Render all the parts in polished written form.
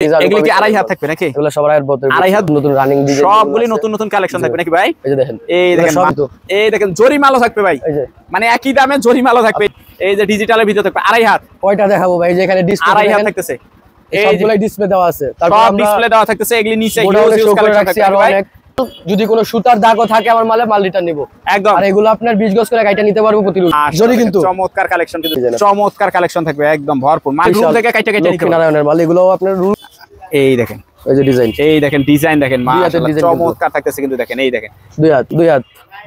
এগুলো কি আড়াই হাত থাকবে নাকি? এগুলো সব আড়াই হাত নতুন রানিং ডিজাইন, সবগুলি নতুন নতুন কালেকশন থাকবে নাকি ভাই? এই যে দেখেন, এই দেখেন জরি মালও থাকবে ভাই, মানে একই দামে জরি মালও থাকবে। এই যে ডিজিটালের ভিতরে থাকবে আড়াই হাত। কয়টা দেখাবো ভাই? যে এখানে ডিসপ্লে আড়াই হাত থাকতেছে, সবগুলাই ডিসপ্লে দেওয়া আছে, তারপর সব ডিসপ্লে দেওয়া থাকতেছে। এগুলি নিচে ইউজ কালেকশন থাকবে ভাই। যদি কোনো সুতার দাগও থাকে আমার মালে মাল রিটার্ন নিব একদম। আর এগুলো আপনার 20 গজ করে কাইটা নিতে পারবো প্রতি রুল। জরি কিন্তু চমৎকার কালেকশন, কিন্তু চমৎকার কালেকশন থাকবে একদম ভরপুর। মাল রুল থেকে কাইটা কাইটা নিতে পারবেন। নারায়ণের মাল এগুলো আপনার রুল। এই দেখেন, এই যে ডিজাইন, এই দেখেন ডিজাইন দেখেন, মাশাআল্লাহ চমৎকার থাকতেছে কিন্তু দেখেন। এই দেখেন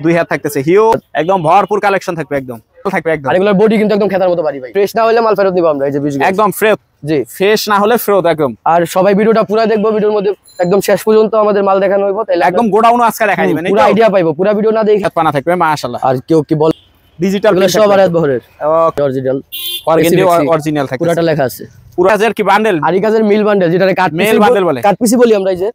দুই হাত থাকতেছে, হিউজ একদম ভরপুর কালেকশন থাকবে একদম থাকবে একদম। আর এগুলোর বডি কিন্তু একদম খেতার মতো বাড়ি ভাই। ফ্রেশ না হলে মাল ফেরত দিব আমরা। এই যে 20 গজ একদম ফ্রেশ, জি ফ্রেশ না হলে ফেরত একদম। আর সবাই ভিডিওটা পুরো দেখবো, ভিডিওর মধ্যে একদম শেষ পর্যন্ত আমাদের মাল দেখানো হইব, তাহলে একদম গোডাউন আজকে দেখাই দিবেন, পুরো আইডিয়া পাইবো। পুরো ভিডিও না দেখে পানা থাকবে মাশাআল্লাহ। আর কেউ কি বল ডিজিটাল সব আড়াই বহরের অরিজিনাল অরিজিনাল থাকবে, পুরোটা লেখা আছে। পুরো কাজের কি বান্ডেল, আরি কাজের মিল বান্ডেল, যেটাকে কাট মেল বান্ডেল বলে, কাট পিসি বলি আমরা। এই যে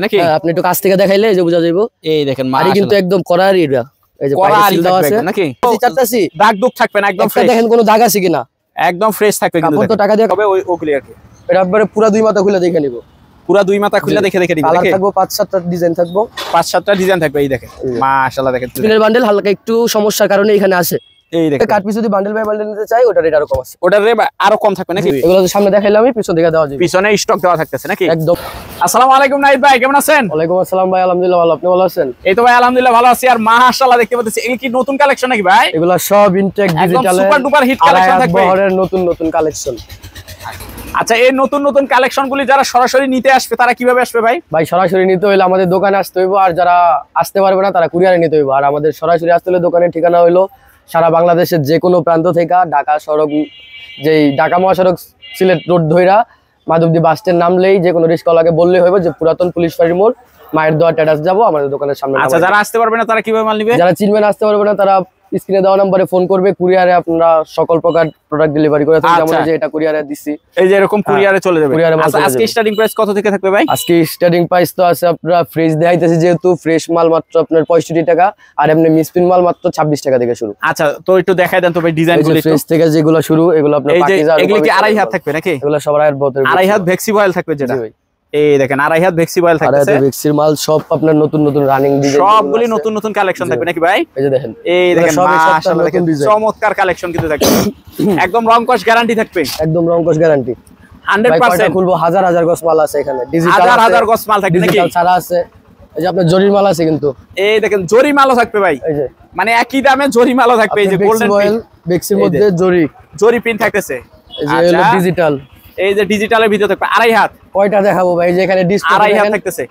নাকি আপনি একটু কাছ থেকে দেখাইলে এই যে বোঝা যাইবো। এই দেখেন আরি কিন্তু একদম করার এরিয়া, এই যে করা আরি দেওয়া আছে নাকি, চারটাছি দাগ দুগ থাকবে না, একদম ফ্রেশ। দেখেন কোনো দাগ আছে কিনা, একদম ফ্রেশ থাকবে কিন্তু। কত টাকা দিয়ে হবে ওই ক্লিয়ার কি এটা একবারে পুরো দুই মাথা খুলে দেখে নিব, পুরো দুই মাথা খুলে দেখে দেখে দিবেন। কালার থাকবে 5-7টা ডিজাইন থাকবে, 5-7টা ডিজাইন থাকবে। এই দেখেন মাশাআল্লাহ, দেখেন স্পিনের বান্ডেল হালকা একটু সমস্যার কারণে এখানে আছে। এই দেখেন কাট পিস যদি বান্ডেল বাই বান্ডেল নিতে চাই ওটার রেট আরো কম আছে, ওটার রেট আরো কম থাকবে নাকি? এগুলো তো সামনে দেখাইলাম, আমি পিছন দিকে দেওয়া যাবে, পিছনে স্টক দেওয়া থাকতেছে নাকি একদম। আসসালামু আলাইকুম নাহিদ ভাই, কেমন আছেন? ওয়ালাইকুম আসসালাম ভাই, আলহামদুলিল্লাহ ভালো, আপনি ভালো আছেন? এই তো ভাই আলহামদুলিল্লাহ ভালো আছি। আর মাশাআল্লাহ দেখতে পাচ্ছি এগুলো কি নতুন কালেকশন নাকি ভাই? এগুলো সব ইনটেক digital super duper hit collection থাকবে, বহরের নতুন নতুন কালেকশন। আচ্ছা, এই নতুন নতুন কালেকশনগুলি যারা সরাসরি নিতে আসবে তারা কিভাবে আসবে ভাই? ভাই সরাসরি নিতে হইলে আমাদের দোকানে আসতে হইব, আর যারা আসতে পারবে না তারা কুরিয়ারে নিতে হইব। আর আমাদের সরাসরি আসতে হলে দোকানের ঠিকানা হইলো সারা বাংলাদেশের যে কোনো প্রান্ত থেকে ঢাকা সড়ক, যেই ঢাকা মহাসড়ক সিলেট রোড ধইরা মাধবদী বাস স্ট্যান্ড নামলেই যে কোনো রিস্কওয়ালাকে বললেই হইব যে পুরাতন পুলিশ ফাঁড়ির মোড় মায়ের দোয়া টেরাস যাবো, আমাদের দোকানের সামনে। আচ্ছা, যারা আসতে পারবে না তারা কিভাবে মাল নিবে? যারা চিনবে না, আসতে পারবে না, তারা স্ক্রিনে দেওয়া নম্বরে ফোন করবে, কুরিয়ারে আপনারা সকল প্রকার প্রোডাক্ট ডেলিভারি করে থাকি। যেমন যে এটা কুরিয়ারে দিছি, এই যে এরকম কুরিয়ারে চলে যাবে। আচ্ছা, আজকে স্টার্টিং প্রাইস কত থেকে থাকবে ভাই? আজকে স্টার্টিং প্রাইস তো আছে আপনারা ফ্রেশ দেখাইতেছি, যেহেতু ফ্রেশ মাল মাত্র আপনার 65 টাকা, আর এমনি মিসপিন মাল মাত্র 26 টাকা থেকে শুরু। আচ্ছা, তো একটু দেখাই দেন তো ভাই ডিজাইনগুলো। ফ্রেশ থেকে যেগুলো শুরু, এগুলো আপনার পাকিজা। এগুলো কি আড়াই হাত থাকবে নাকি? এগুলো সব আড়াই হাত ভেক্সিবয়েল থাকবে যেটা। এই দেখেন আড়াই হাত ভেক্সিবয়েল থাকতেছে, ভেক্সির মাল সব আপনার নতুন নতুন রানিং ডিজাইন, সবগুলি নতুন নতুন কালেকশন থাকবে নাকি ভাই? এই যে দেখেন, এই দেখেন মাশাআল্লাহ, দেখেন চমৎকার কালেকশন কিন্তু থাকবে। একদম রং কস গ্যারান্টি থাকবে, একদম রং কস গ্যারান্টি 100%। খুলবো হাজার হাজার গস মাল আছে এখানে, ডিজিটাল হাজার গস মাল থাকবে নাকি? ডিজিটাল ছাড়া আছে, এই যে আপনার জরির মাল আছে কিন্তু। এই দেখেন জরি মালও থাকবে ভাই, এই যে মানে একই দামে জরি মালও থাকবে। এই যে গোল্ডেন অয়েল বেক্সির মধ্যে জরি পিন থাকতেছে। এই যে হলো ডিজিটাল, এই যে ডিজিটালের ভিতরে থাকবে আড়াই হাত। কয়টা দেখাবো ভাই? যে এখানে ডিসপ্লে আড়াই হাত থাকতেছে,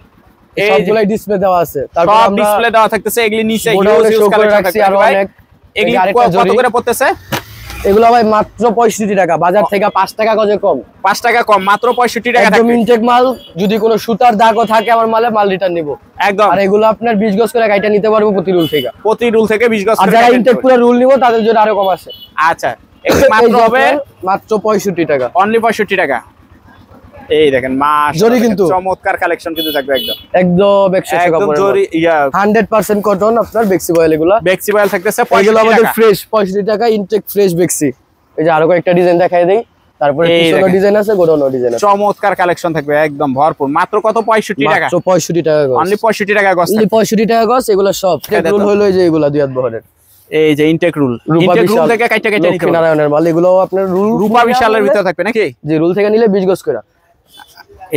এই সবগুলাই ডিসপ্লে দেওয়া আছে, তারপর আমরা ডিসপ্লে দেওয়া থাকতেছে। এগুলি নিচে ইউজ কালেকশন থাকবে ভাই। এগুলি কত করে পড়তেছে? এগুলো ভাই মাত্র 65 টাকা, বাজার থেকে 5 টাকা গজে কম, 5 টাকা কম, মাত্র 65 টাকা থাকবে। একদম ইনটেক মাল, যদি কোনো সুতার দাগও থাকে আমার মালে মাল রিটার্ন নিব একদম। আর এগুলো আপনার 20 গজ করে কাইটা নিতে পারবো প্রতি রুল থেকে, 20 গজ। আর যারা ইনটেক পুরো রুল নিব তাদের জন্য আরো কম আছে। আচ্ছা, এগুলো মাত্র হবে মাত্র 65 টাকা, অনলি 65 টাকা। এই দেখেন জরি কিন্তু চমৎকার কালেকশন কিন্তু থাকবে একদম একদম 100 টাকা পড়বে, জরি 100% কটন আপনার বেক্সিবয়েল। এগুলো বেক্সিবয়েল থাকতেছে এগুলো আমাদের ফ্রেশ 65 টাকা ইনটেক ফ্রেশ বেক্সি। এই যে আরো কয়েকটা ডিজাইন দেখাই দেই, তারপরে পিছনে ডিজাইন আছে, গোডাউনও ডিজাইন আছে, চমৎকার কালেকশন থাকবে একদম ভরপুর। মাত্র কত? 65 টাকা, মাত্র 65 টাকা গজ, অনলি 65 টাকা গজ, অনলি 65 টাকা গজ। এগুলো সব রুল হলো যে এগুলা দুই হাত বহরের, এই যে ইনটেক রুল থেকে কাইটা কাইটা নিতে হবে। নারায়ণের মাল এগুলো আপনার রূপা বিশালের ভিতরে থাকবে নাকি? যে রুল থেকে নিলে 20 গজ করে।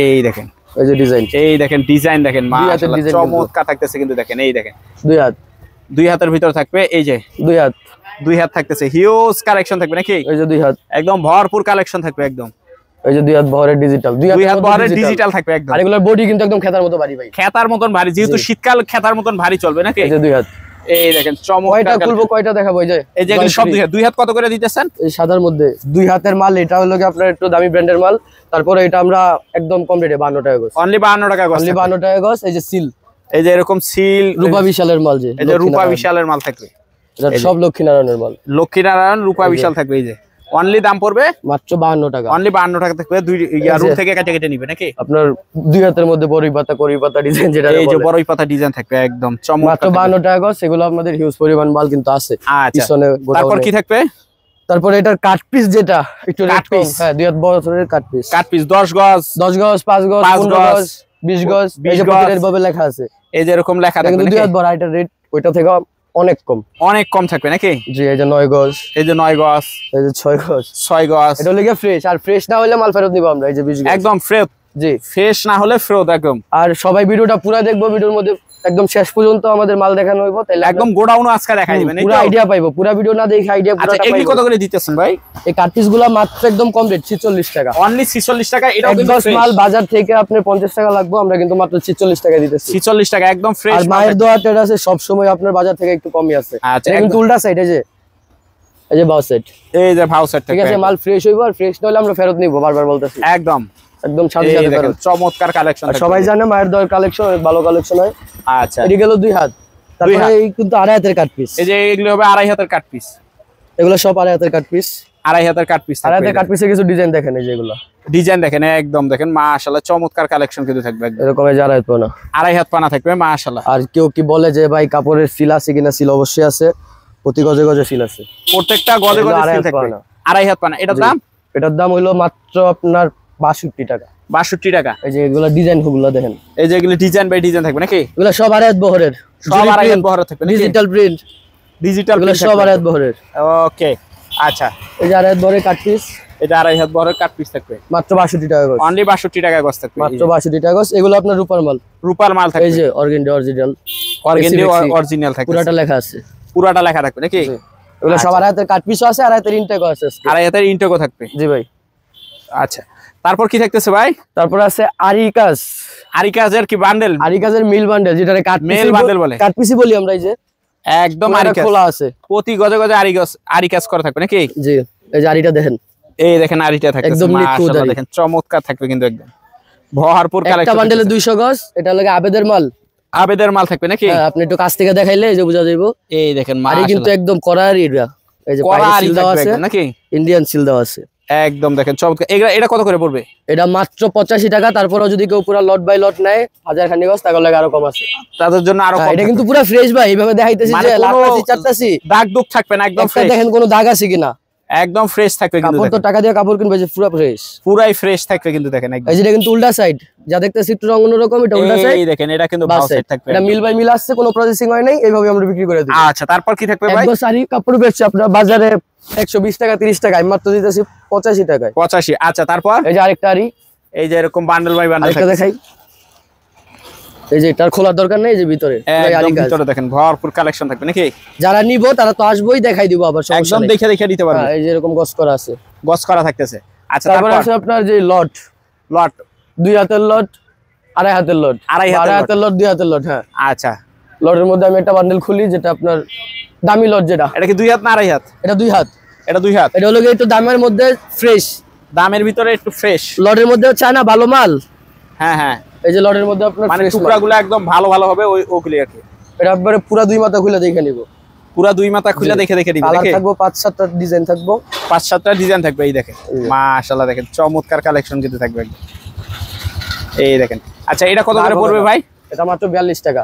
এই দেখেন, এই যে ডিজাইন, এই দেখেন ডিজাইন দেখেন মাশাআল্লাহ চমৎকার থাকতেছে কিন্তু দেখেন। এই দেখেন দুই হাতের ভিতর থাকবে, এই যে দুই হাত থাকতেছে, হিউজ কালেকশন থাকবে নাকি? এই যে দুই হাত একদম ভরপুর কালেকশন থাকবে একদম। এই যে দুই হাত বহরের ডিজিটাল, দুই হাত বহরের ডিজিটাল থাকবে একদম। আর এগুলোর বডি কিন্তু একদম খেতার মতো ভারী ভাই, খেতার মতন ভারী, যেহেতু শীতকাল খেতার মতন ভারী চলবে নাকি? এই যে দুই হাত, এই দেখেন চমৎকার। খুলবো কয়টা দেখাবো? এই যে সব দুই হাত কত করে দিতেছেন? এই সাদার মধ্যে দুই হাতের মাল, এটা হলো কি আপনার একটু দামি ব্র্যান্ডের মাল। তারপরে এটা আমরা একদম কম রেটে 52 টাকা গজ, অনলি 52 টাকা গজ, অনলি 52 টাকা গজ। এই যে সিল, এই যে এরকম সিল রূপা বিশালের মাল, যে এই যে রূপা বিশালের মাল থাকবে, এটা সব লক্ষ্মীনারায়ণের মাল, লক্ষ্মীনারায়ণ রূপা বিশাল থাকবে। এই যে অনলি দাম পড়বে মাত্র 52 টাকা, অনলি 52 টাকা থাকবে। দুই রুল থেকে কেটে কেটে নিবে নাকি? আপনার দুই হাতের মধ্যে বড়ই পাতা কড়ি পাতা ডিজাইন, যেটা এই যে বড়ই পাতা ডিজাইন থাকবে একদম চমৎকার, মাত্র 52 টাকা গজ। এগুলো আমাদের হিউজ পরিমাণ মাল কিন্তু আছে। পিছনে তারপর কি থাকবে? তারপরে এটার কাট পিস যেটা একটু রেট কম, হ্যাঁ 2 হাত বড়ের কাট পিস। 10 গজ 5 গজ 15 গজ 20 গজ, এই যে প্রতিটার ভাবে লেখা আছে, এই যে এরকম লেখা থাকবে কিন্তু 2 হাত বড়, এটার রেট ওইটা থেকে অনেক কম থাকবে নাকি? জি, এই যে 9 গজ, এই যে 9 গজ, এই যে 6 গজ, 6 গজ। এটা হলো ফ্রেশ, আর ফ্রেশ না হলে মাল ফেরত দিব আমরা। এই যে 20 গজ একদম ফ্রেশ। জি, ফ্রেশ না হলে ফেরত একদম। আর সবাই ভিডিওটা পুরো দেখবো, ভিডিওর মধ্যে একদম শেষ পর্যন্ত আমাদের মাল দেখানো হইব, তাহলে একদম গোডাউনও আজকে দেখাই দিবেন, পুরো আইডিয়া পাইবো। পুরো ভিডিও না দেখে আইডিয়া পুরোটা পাইবো। আচ্ছা, এগুলি কত করে দিতেছেন ভাই? এই কাট পিসগুলো মাত্র একদম কম রেট, 46 টাকা অনলি 46 টাকা। এটাও কিন্তু ফ্রেশ মাল, বাজার থেকে আপনার 50 টাকা লাগবে, আমরা কিন্তু মাত্র 46 টাকা দিতেছি। 46 টাকা একদম ফ্রেশ। আর মায়ের দোয়া টের আছে সব সময় আপনার বাজার থেকে একটু কমই আছে। আচ্ছা, এটা কিন্তু উল্টা সাইড, এই যে বাউ সাইড, এই যে বাউ সাইড, ঠিক আছে। মাল ফ্রেশ হইব, আর ফ্রেশ না হলে আমরা ফেরত নিব, বারবার বলতেছি। একদম সাথে সাথে ফেরত। চমৎকার কালেকশন, সবাই জানে মায়ের দোয়ার কালেকশন অনেক ভালো কালেকশন হয়। আচ্ছা, এটি গেল 2 হাত। তারপরে এই কিন্তু 2.5 হাতের কাট পিস, এই যে এগুলো হবে 2.5 হাতের কাট পিস। এগুলো সব 2.5 হাতের কাট পিস। 2.5 হাতের কাট পিস, 2.5 হাতের কাট পিসে কিছু ডিজাইন দেখেন, এই যে এগুলো ডিজাইন দেখেন, একদম দেখেন মাশাআল্লাহ চমৎকার কালেকশন কিন্তু থাকবে একদম। এরকম এই যে 2.5 হাত পানা, 2.5 হাত পানা থাকবে মাশাআল্লাহ। আর কেউ কি বলে যে ভাই কাপড়ের সিল আছে কিনা? সিল অবশ্যই আছে, প্রতি গজে গজে সিল আছে, প্রত্যেকটা গজে গজে সিল থাকবে। 2.5 হাত পানা, এটার দাম হইলো মাত্র আপনার 62 টাকা। 62 টাকা। এই যে এগুলো ডিজাইন গুলো দেখেন, এই যে এগুলো ডিজাইন বাই ডিজাইন থাকবে নাকি? এগুলো সব 2.5 হাত বহরের, সব 2.5 হাত বহরের থাকবে, ডিজিটাল প্রিন্ট, এগুলো সব 2.5 হাত বহরের। ওকে, আচ্ছা, এই যে 2.5 হাত বহরের কাট পিস, এটা 2.5 হাত বহরের কাট পিস থাকবে মাত্র 62 টাকা গজ। অনলি 62 টাকা গজ থাকবে, মাত্র 62 টাকা গজ। এগুলো আপনার রূপার মাল, রূপার মাল থাকবে। এই যে অর্গানডি অরিজিনাল, অরিজিনাল থাকবে, পুরাটা লেখা আছে, পুরাটা লেখা থাকবে নাকি? এগুলো সব 2.5 হাতের কাট পিসও আছে, 2.5 হাতের ইনটেকও আছে। 2.5 হাতের ইনটেকও থাকবে। জি ভাই। আচ্ছা, তারপর কি থাকতেছে ভাই? তারপর আছে আরিকাস। আরিকাজের কি বান্ডেল? আরিকাজের মিল বান্ডেল, যেটারে কাট মেল বান্ডেল বলে, কাট পিসই বলি আমরা। এই যে একদম আরিকাজ খোলা আছে, প্রতি গজে গজে আরিকাজ করা থাকবে নাকি? জি, এই যে আরিটা দেখেন, এই দেখেন আরিটা থাকবে একদম মাশাআল্লাহ, দেখেন চমৎকার থাকবে কিন্তু একদম ভরপুর কালেকশন। একটা বান্ডেলে 200 গজ, এটা লাগে আবেদের মাল, আবেদের মাল থাকবে নাকি? আপনি একটু কাছ থেকে দেখাইলে এই যে বোঝা যাবে। এই দেখেন মাশাআল্লাহ, কিন্তু একদম করার এরিয়া, এই যে পাইরে সিল দেওয়া আছে নাকি? ইন্ডিয়ান সিল দেওয়া আছে, একদম দেখেন চমৎকার। এটা কত করে পড়বে? এটা মাত্র 85 টাকা। তারপরও যদি কেউ পুরো লট বাই লট নেয় 1000 খানি গজ, তাহলে আরো কম আছে, তাদের জন্য আরো কম। এটা কিন্তু পুরো ফ্রেশ ভাই, এইভাবে দেখাইতেছি যে লাটাসি চাটাসি দাগ দুগ থাকবে না, একদম ফ্রেশ। দেখেন কোনো দাগ আছে কিনা, একদম ফ্রেশ থাকবে কিন্তু। কাপড় তো টাকা দিয়ে কাপড় কিনবে, যে পুরো ফ্রেশ, পুরাই ফ্রেশ থাকবে কিন্তু দেখেন একদম। এই যে কিন্তু উল্টা সাইড, যা দেখতেছি একটু রং অন্যরকম, এটা উল্টা সাইড। এই দেখেন, এটা কিন্তু বাউ সাইড থাকবে, এটা মিল বাই মিল আসছে, কোনো প্রসেসিং হয় নাই, এইভাবে আমরা বিক্রি করে দিই। আচ্ছা, তারপর কি থাকবে ভাই? একদম সারি কাপড় বেচছে আপনার বাজারে 120 টাকা 30 টাকা, আমি মাত্র দিতেছি 85 টাকায়। 85। আচ্ছা, তারপর এই যে আরেকটা আরি, এই যে এরকম বান্ডেল বাই বান্ডেল আরেকটা দেখাই, এই যে এটার খোলার দরকার নেই, এই যে ভিতরে একদম ভিতরে দেখেন ভরপুর কালেকশন থাকবে নাকি? যারা নিবো তারা তো আসবেই, দেখাই দিব আবার, একদম দেখে দেখে নিতে পারবে। এই যে এরকম গস করা আছে, গস করা থাকতেছে। আচ্ছা, তারপর আছে আপনার যে লট 2 হাতের লট, 2.5 হাতের লট, 2.5 হাতের লট, 2 হাতের লট। হ্যাঁ, আচ্ছা, লটের মধ্যে আমি একটা বান্ডেল খুলি, যেটা আপনার দামি লট, যেটা এটা কি 2 হাত না 2.5 হাত? এটা 2 হাত। এটা 2 হাত। এটা হলো একটু দামের মধ্যে ফ্রেশ, দামের ভিতরে একটু ফ্রেশ, লটের মধ্যে চায় না ভালো মাল। হ্যাঁ হ্যাঁ, এই যে লটের মধ্যে আপনার মানে টুকরাগুলো একদম ভালো ভালো হবে, ওগুলি আর কি। এটা একবারে পুরো 2 মাথা খুলে দেখে নিব, পুরো 2 মাথা খুলে দেখে দেখে নিব। কালার থাকবে 5-7টা ডিজাইন থাকবে, 5-7টা ডিজাইন থাকবে। এই দেখেন মাশাআল্লাহ, দেখেন চমৎকার কালেকশন কিন্তু থাকবে একদম। এই দেখেন। আচ্ছা, এটা কত করে পড়বে ভাই? এটা মাত্র 42 টাকা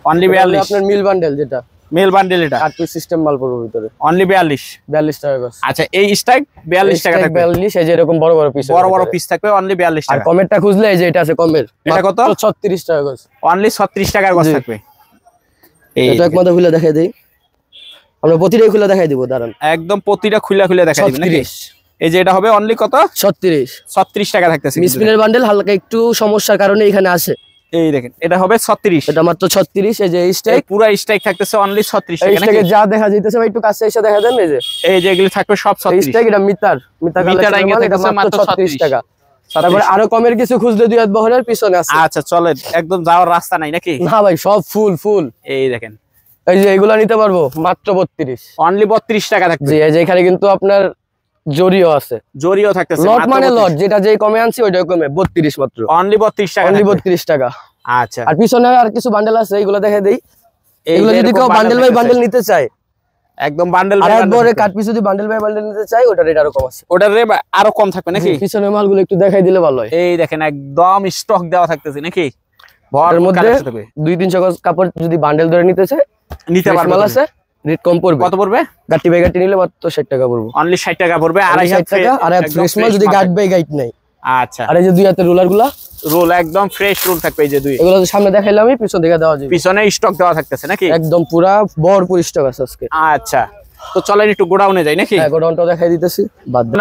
অনলি 42। আপনার মিল বান্ডেল, যেটা মেল বান্ডেল, এটা 8 পিস সিস্টেম মাল পড়বে ভিতরে, অনলি 42 টাকা গজ। আচ্ছা, এই স্ট্রাইক 42 টাকা থাকবে, 42। এই যে এরকম বড় বড় পিস, বড় বড় পিস থাকবে, অনলি 42 আর টাকা। কমেরটা খুঁজলে এই যে এটা আছে কমের, এটা কত? 36 টাকা গজ, অনলি 36 টাকার গজ থাকবে। এটা এক মাথা খুলে দেখাই দেই, আমরা প্রতিটাই খুলে দেখাই দিব, দাঁড়ান, একদম প্রতিটা খুলে খুলে দেখাই দিবেন নাকি? এই যে এটা হবে অনলি কত? 36 টাকা থাকতেছে। মিসপ্রিন্টের বান্ডেল হালকা একটু সমস্যার কারণে এখানে আছে, এই দেখেন, এটা হবে 36, এটা মাত্র 36। এই যে স্ট্রাইক, পুরো স্ট্রাইক থাকতেছে অনলি 36 টাকা নাকি? যা দেখা যাইতেছে ভাই একটু কাছে এসে দেখা দেন, এই যে এগুলি থাকবে সব 36। স্ট্রাইক, এটা মিটার এটা মাত্র 36 টাকা। তারপরে আরো কমের কিছু খুঁজলে 2 হাত বহরের পিছনে আছে। আচ্ছা, চলেন, একদম যাওয়ার রাস্তা নাই নাকি? না ভাই, সব ফুল। এই দেখেন, এই যে এগুলা নিতে পারবো মাত্র 32, অনলি 32 টাকা থাকবে। জি, এই যে এখানে কিন্তু আপনার জরিও আছে, জরিও থাকতেছে, লট মানে লট, যেটা যেই কমে আনছি ওইটাই কমে 32 মাত্র, অনলি 32 টাকা, অনলি 32 টাকা। আচ্ছা, আর পিছনে আর কিছু বান্ডেল আছে, এগুলো দেখে দেই। এগুলো যদি কেউ বান্ডেল বাই বান্ডেল নিতে চায়, একদম bundle by bundle cut piece যদি বান্ডেল বাই বান্ডেল নিতে চায়, ওটার রেট আরো কম আছে, ওটার রেট আরো কম থাকবে নাকি? পিছনে মালগুলো একটু দেখাই দিলে ভালো হয়। এই দেখেন, একদম স্টক দেওয়া থাকতেছে নাকি? এর মধ্যে 200-300 গজ কাপড় যদি বান্ডেল ধরে নিতে চায়, নিতে পারবে, মাল আছে রেট কম পড়বে। কত পড়বে? গাটি বাই গাটি নিলে মাত্র 60 টাকা পড়বে, অনলি 60 টাকা পড়বে। আড়াই হাত টাকা আর ফ্রেশ মাল যদি গাট বাই গাইট নাই। আচ্ছা, আর এই যে দুই হাতের রোলারগুলা, রোল একদম ফ্রেশ রোল থাকবে। এই যে দুই, এগুলো তো সামনে দেখাইলাম, আমি পিছন দিকে দেওয়া যাবে, পিছনে স্টক দেওয়া থাকতেছে নাকি? একদম পুরা ভরপুর স্টক আছে আজকে। আচ্ছা, তো চলেন একটু গোডাউনে যাই নাকি? হ্যাঁ, গোডাউনটাও দেখাই দিতেছি।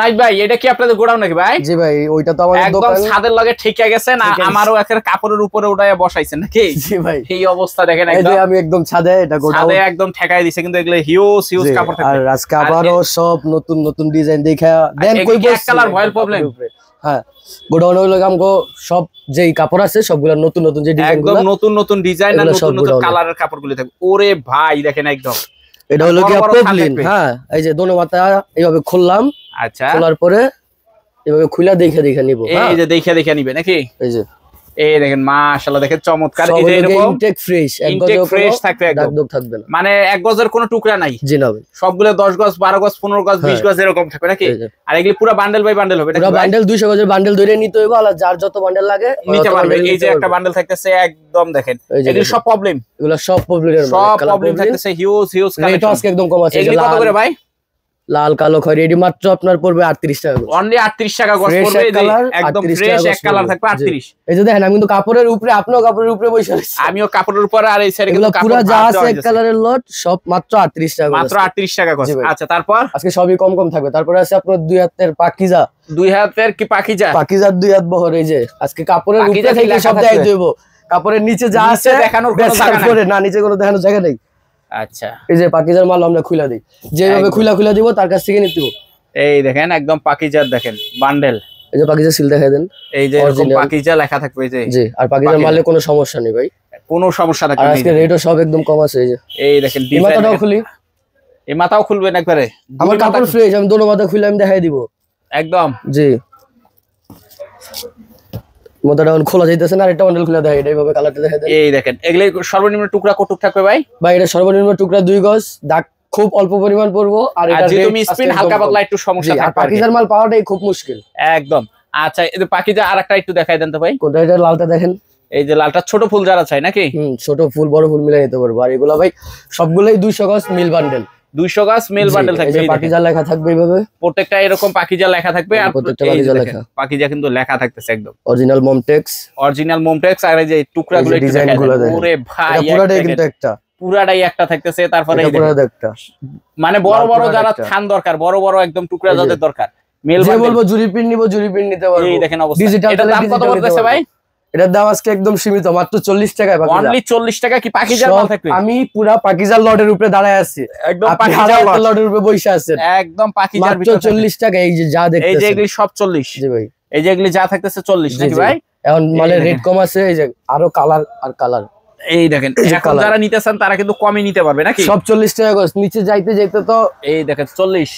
নাইট ভাই, এটা কি আপনাদের গোডাউন নাকি ভাই? জি ভাই, ওইটা তো আমাদের একদম ছাদের লগে ঠিকই গেছেন, আমারও একের কাপড়ের উপরে উঠায়া বসাইছেন নাকি? জি ভাই, এই অবস্থা দেখেন, এই যে আমি একদম ছাদে, এটা গোডাউন ছাদে একদম ঠেকাই দিছে, কিন্তু এগুলো হিউজ কাপড় থাকে। আর আজকে আবারও সব নতুন নতুন ডিজাইন দেখা দেন। কই এক কালার ভয়েল প্রবলেম? হ্যাঁ, গোডাউন হইলো আমগো সব যেই কাপড় আছে সবগুলা নতুন নতুন যে ডিজাইনগুলো, একদম নতুন নতুন ডিজাইন আর নতুন নতুন কালারের কাপড়গুলো থাকবে। ওরে ভাই দেখেন একদম, এটা হলো কি পপলিন। হ্যাঁ, এই যে দোনো মাথা এইভাবে খুললাম। আচ্ছা, খোলার পরে এইভাবে খুলে দেখে নিব। এই যে দেখে নিবে নাকি? এই যে এই দেখেন মাশাআল্লাহ, দেখেন চমৎকার। এই যে এরকম ইনটেক ফ্রেশ, এক গজ ফ্রেশ থাকবে, একদম দাগ থাকবে না, মানে এক গজের কোনো টুকরা নাই। জি না ভাই, সবগুলো 10 গজ 12 গজ 15 গজ 20 গজ এরকম থাকবে নাকি? আর এগুলি পুরো বান্ডেল বাই বান্ডেল হবে নাকি? পুরো বান্ডেল 200 গজের বান্ডেল ধরে নিতে হইব, আর যার যত বান্ডেল লাগে নিতে পারবে। এই যে একটা বান্ডেল থাকতেছে একদম, দেখেন এগুলি সব প্রবলেম, এগুলো সব প্রবলেমের মাল, সব প্রবলেম থাকতেছে, হিউজ কালেকশন। রেট আজকে একদম কম আছে। এগুলি কত করে ভাই? লাল কালো খয়েরি এডি মাত্র আপনার পড়বে 38 টাকা, অনলি 38 টাকা গজ পড়বে। এই যে একদম ফ্রেশ এক কালার থাকবে 38। এই যে দেখেন, আমি কিন্তু কাপড়ের উপরে, আপনিও কাপড়ের উপরে বসে আছেন, আমিও কাপড়ের উপরে, আর এই সাইডে কিন্তু পুরো যা আছে এক কালারের লট সব মাত্র 38 টাকা, মাত্র 38 টাকা গজ। আচ্ছা, তারপর আজকে সবই কম কম থাকবে। তারপরে আছে আপনার দুই হাতের পাকিজা, দুই হাতের কি পাকিজার দুই হাত বহর। এই যে আজকে কাপড়ের উপরে থেকে সব দেখাই দেব, কাপড়ের নিচে যা আছে দেখানোর কোনো জায়গা নাই, না নিচে কোনো দেখানোর জায়গা নেই। আচ্ছা, এই যে পাকিজার মাল আমরা খুলে দিই, যেভাবে খুলে দিব তার কাছ থেকে নিতে দিব। এই দেখেন একদম পাকিজার, দেখেন বান্ডেল। এই যে পাকিজা সিল দেখাই দেন, এই যে এরকম পাকিজা লেখা থাকবে। এই যে জি, আর পাকিজার মালে কোনো সমস্যা নেই ভাই, কোনো সমস্যা থাকবে না। আজকে রেটও সব একদম কম আছে। এই যে এই দেখেন এই মাথাটাও খুলি, এই মাথাও খুলবেন একবারে। আমার কাপড় ফ্রেশ, আমি দোনো মাথা খুলে আমি দেখাই দিব একদম। জি, মাথাটা খোলা যাইতেছে না, আরেকটা বান্ডেল খুলে দেখাই, এইভাবে কালারটা দেখাই দেন। এই দেখেন এগুলো সর্বনিম্ন টুকরা কত থাকবে ভাই? ভাই এটা সর্বনিম্ন টুকরা 2 গজ, দাগ খুব অল্প পরিমাণ পড়বো। আর এটা যদি তুমি স্পিন হালকা পাতলা একটু সমস্যা থাকবে, পাকিজার মাল পাওয়াটাই খুব মুশকিল একদম। আচ্ছা, এই যে পাকিজা আরেকটা একটু দেখাই দেন তো ভাই। কোনটা? এটা লালটা দেখেন, এই যে লালটা ছোট ফুল যারা চাই নাকি? ছোট ফুল বড় ফুল মিলাই নিতে পারবো। আর এগুলা ভাই সবগুলাই 200 গজ মিল বান্ডেল, 200 গজ মেল বান্ডেল থাকবে। পাকিজা লেখা থাকবে এইভাবে, প্রত্যেকটা এরকম পাকিজা লেখা থাকবে। আর প্রত্যেকটা পাকিজা লেখা, পাকিজা কিন্তু লেখা থাকতেছে একদম অরিজিনাল মোমটেক্স। আর এই যে টুকরাগুলো একটু দেখাই দেন। ওরে ভাই, পুরাটাই কিন্তু একটা, পুরাটাই একটা থাকতেছে। তারপরে এই একটা মানে বড় বড় যারা থান দরকার, বড় বড় একদম টুকরা যাদের দরকার, মেল যে বলবো জুরি পিন নিব, জুরি পিন নিতে পারবো। এই দেখেন অবস্থা। এটার দাম কত পড়তেছে ভাই? এটার দাম আজকে একদম সীমিত, মাত্র 40 টাকায়। অনলি 40 টাকা। কি পাকিজার মাল থাকবে? আমি পুরা পাকিজার লটের উপরে দাঁড়ায় আছি, একদম পাকিজার লটের উপরে বসে আছেন, একদম পাকিজার ভিতরে 40 টাকা। এই যে যা দেখতেছেন, এই যে এগুলি সব 40। জি ভাই, এই যে এগুলি যা থাকতেছে 40 নাকি ভাই? এখন মালের রেট কম আছে। এই যে আরো কালার আর কালার, এই দেখেন এখন যারা নিতেছেন তারা কিন্তু কমই নিতে পারবে নাকি? সব 40 টাকা গজ, নিচে যাইতে যাইতে তো এই দেখেন 40,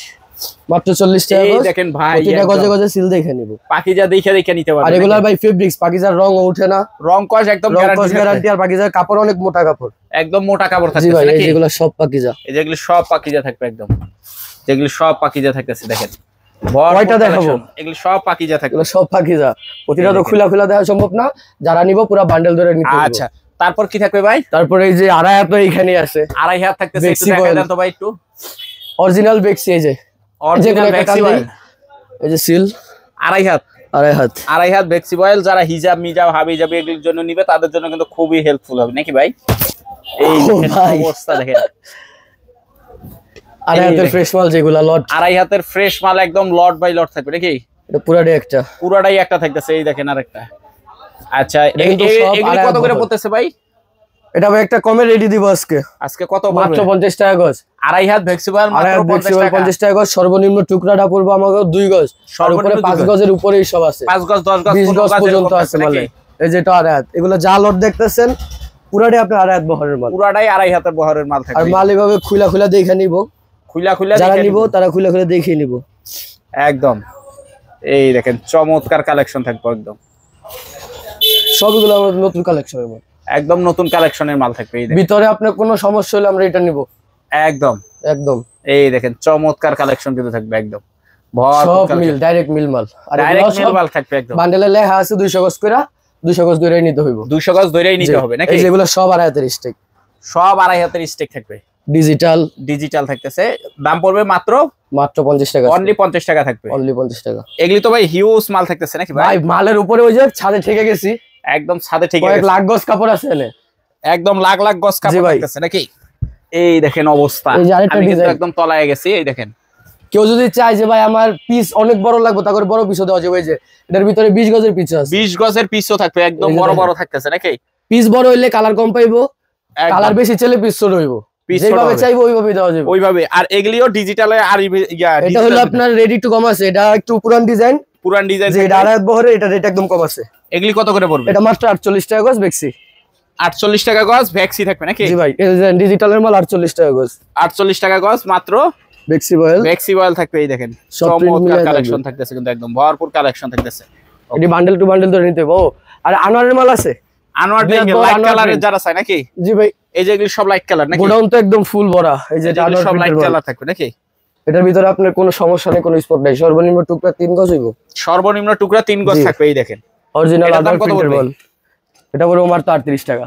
মাত্র 40 টাকা গজ। দেখেন ভাই, প্রতিটা গজে গজে সিল দেখে নিব, পাকিজা দেখে নিতে পারবে। আর এগুলা ভাই ফেব্রিক্স, পাকিজার রং ওঠে না, রং কস একদম গ্যারান্টি। আর পাকিজার কাপড় অনেক মোটা কাপড়, একদম মোটা কাপড় থাকছে নাকি? এই যেগুলো সব পাকিজা, এই যেগুলো সব পাকিজা থাকবে একদম, যেগুলো সব পাকিজা থাকতেছে। দেখেন কয়টা দেখাবো? এগুলো সব পাকিজা থাকবে, এগুলো সব পাকিজা। প্রতিটা তো খোলা দেখা সম্ভব না, যারা নিব পুরো বান্ডেল ধরে নিতে হবে। আচ্ছা, তারপর কি থাকবে ভাই? তারপরে এই যে আড়াই হাত এইখানে আছে, আড়াই হাত থাকতেছে। একটু দেখাই দেন তো ভাই একটু। অরিজিনাল বেক্সি, এই যে অরিজিনাল বেক্সি বয়েল, এই যে সিল আড়াই হাত বেক্সি বয়েল। যারা হিজাব মিজাব হাবিজাব এগুলোর জন্য নিবে তাদের জন্য কিন্তু খুবই হেল্পফুল হবে নাকি ভাই? এই অবস্থা দেখেন, আড়াই হাতের ফ্রেশ মাল, যেগুলা লট আড়াই হাতের ফ্রেশ মাল একদম লট বাই লট থাকবে নাকি? এটা পুরাটাই একটা থাকতেছে। এই দেখেন আরেকটা। আচ্ছা, এগুলো কত করে পড়তেছে ভাই? এটা ভাই একটা কমে রেডি দিব আজকে কত? মাত্র 50 টাকা গজ। আড়াই হাত ভেক্সিবল মাত্র 50 টাকা গজ। সর্বনিম্ন টুকরাটা পড়বে আমাকে 2 গজ, সর্বনিম্ন 5 গজের উপরেই সব আছে। 5 গজ 10 গজ 20 গজ পর্যন্ত আছে মানে। এই যেটা আড়াই হাত, এগুলো যা লট দেখতেছেন পুরাটাই আপনার আড়াই হাত বহরের মাল, পুরাটাই আড়াই হাতের বহরের মাল থাকবে। আর মাল এভাবে খুলা দেখে নিব, যারা নিব তারা খুলা দেখে নিব একদম। এই দেখেন চমৎকার কালেকশন থাকবে একদম, সবগুলো আমাদের নতুন কালেকশনের মাল, একদম নতুন কালেকশনের মাল থাকবে। এই ভিতরে আপনার কোনো সমস্যা হলে আমরা এটা নিব একদম। এই দেখেন চমৎকার কালেকশন কিন্তু থাকবে একদম, সব মিল, ডাইরেক্ট মিল মাল। আর ডাইরেক্ট মিল মাল থাকবে একদম। বান্ডেলে লেখা আছে 200 গজ করে, 200 গজ ধরেই নিতে হইব, 200 গজ ধরেই নিতে হবে নাকি? এই যেগুলো সব আড়াই হাতের স্টেক, সব আড়াই হাতের স্টেক থাকবে। ডিজিটাল থাকতেছে, দাম পড়বে মাত্র 50 টাকা, অনলি 50 টাকা থাকবে, অনলি 50 টাকা। এগুলি তো ভাই হিউজ মাল থাকতেছে নাকি ভাই? মালের উপরে ওই যে ছাদে ঠেকে গেছি, একদম ছাদে ঠেকে গেছে, লাখ গজ কাপড় আছে এনে, একদম লাখ গজ কাপড় থাকতেছে নাকি? এই দেখেন অবস্থা, আমি কিন্তু একদম তলায় গেছি। এই দেখেন, কেউ যদি চায় যে ভাই আমার পিস অনেক বড় লাগবে, তারপরে বড় পিসও দেওয়া যাবে। যে এটার ভিতরে 20 গজের পিস আছে, 20 গজের পিসও থাকবে, একদম বড় থাকতেছে নাকি? পিস বড় হইলে কালার কম পাইবো, কালার বেশি চলে পিস ছোট হইবো, যেভাবে চাইবো ওইভাবে দেওয়া যাবে, ওইভাবে। আর এগুলিও ডিজিটালে। আর এটা হলো আপনার রেডি টু কম আছে, এটা একটু পুরান ডিজাইন, যেটা আড়াই বহরে, এটা রেট একদম কম আছে। এগুলি কত করে পড়বে? এটা মাত্র 48 টাকা গজ বেক্সি, 48 টাকা গজ ভ্যাক্সি থাকবে নাকি? জি ভাই, এই ডিজিটালের মাল 48 টাকা গজ, 48 টাকা গজ মাত্র বেক্সি বয়েল থাকবে। এই দেখেন চমৎকার কালেকশন থাকতেছে, কিন্তু একদম ভরপুর কালেকশন থাকতেছে। এটি বান্ডেল টু বান্ডেল ধরে নিতে হবে। আর আনোয়ারের মাল আছে, আনোয়ার লাইট কালারের যারা চাই নাকি? জি ভাই, এই যে এগুলি সব লাইট কালার নাকি? গোডাউন তো একদম ফুল ভরা, এই যে সব লাইট কালার থাকবে নাকি? এটার ভিতরে আপনার কোনো সমস্যা নেই, কোনো স্পট নাই। সর্বনিম্ন টুকরা 3 গজ হইব, সর্বনিম্ন টুকরা 3 গজ থাকবে। এই দেখেন অরিজিনাল আদার প্রিন্টের বল, এটা বড় মাত্র 38 টাকা।